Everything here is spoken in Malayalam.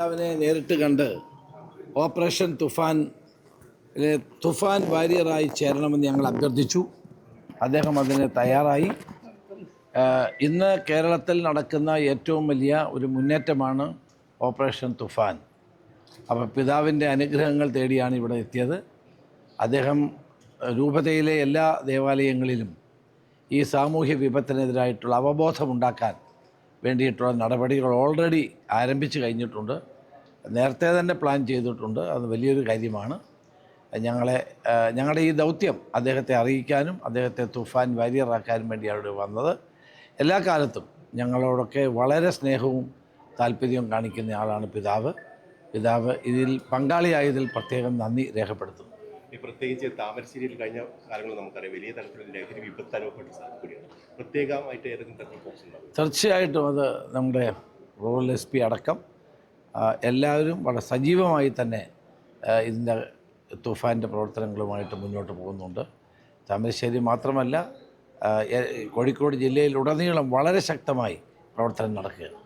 അവനെ നേരിട്ട് കണ്ട് ഓപ്പറേഷൻ തുഫാൻ വാരിയറായി ചേരണമെന്ന് ഞങ്ങൾ അഭ്യർത്ഥിച്ചു. അദ്ദേഹം അതിന് തയ്യാറായി. ഇന്ന് കേരളത്തിൽ നടക്കുന്ന ഏറ്റവും വലിയ ഒരു മുന്നേറ്റമാണ് ഓപ്പറേഷൻ തുഫാൻ. അപ്പോൾ പിതാവിൻ്റെ അനുഗ്രഹങ്ങൾ തേടിയാണ് ഇവിടെ എത്തിയത്. അദ്ദേഹം രൂപതയിലെ എല്ലാ ദേവാലയങ്ങളിലും ഈ സാമൂഹ്യ വിപത്തിനെതിരായിട്ടുള്ള അവബോധമുണ്ടാക്കാൻ വേണ്ടിയിട്ടുള്ള നടപടികൾ ഓൾറെഡി ആരംഭിച്ചു കഴിഞ്ഞിട്ടുണ്ട്. നേരത്തെ തന്നെ പ്ലാൻ ചെയ്തിട്ടുണ്ട്. അത് വലിയൊരു കാര്യമാണ്. ഞങ്ങളുടെ ഈ ദൗത്യം അദ്ദേഹത്തെ അറിയിക്കാനും അദ്ദേഹത്തെ തുഫാൻ വാരിയറാക്കാനും വേണ്ടിയാണ് വന്നത്. എല്ലാ കാലത്തും ഞങ്ങളോടൊക്കെ വളരെ സ്നേഹവും താല്പര്യവും കാണിക്കുന്ന ആളാണ് പിതാവ്. ഇതിൽ പങ്കാളിയായതിൽ പ്രത്യേകം നന്ദി രേഖപ്പെടുത്തുന്നു. പ്രത്യേകിച്ച് താമരശ്ശേരിയിൽ കഴിഞ്ഞ കാലങ്ങളിൽ നമുക്കറിയാം വലിയ തരത്തിലുള്ള ലഹരി വിപത്ത് അനുഭവപ്പെട്ട സ്ഥലം കൂടിയാണ്. പ്രത്യേകമായിട്ട് ഏതെങ്കിലും തരത്തിൽ ഫോക്കസ്? തീർച്ചയായിട്ടും അത് നമ്മുടെ റൂറൽ SP അടക്കം എല്ലാവരും വളരെ സജീവമായി തന്നെ ഇതിൻ്റെ തുഫാൻ്റെ പ്രവർത്തനങ്ങളുമായിട്ട് മുന്നോട്ട് പോകുന്നുണ്ട്. താമരശ്ശേരി മാത്രമല്ല, കോഴിക്കോട് ജില്ലയിലുടനീളം വളരെ ശക്തമായി പ്രവർത്തനം നടക്കുകയാണ്.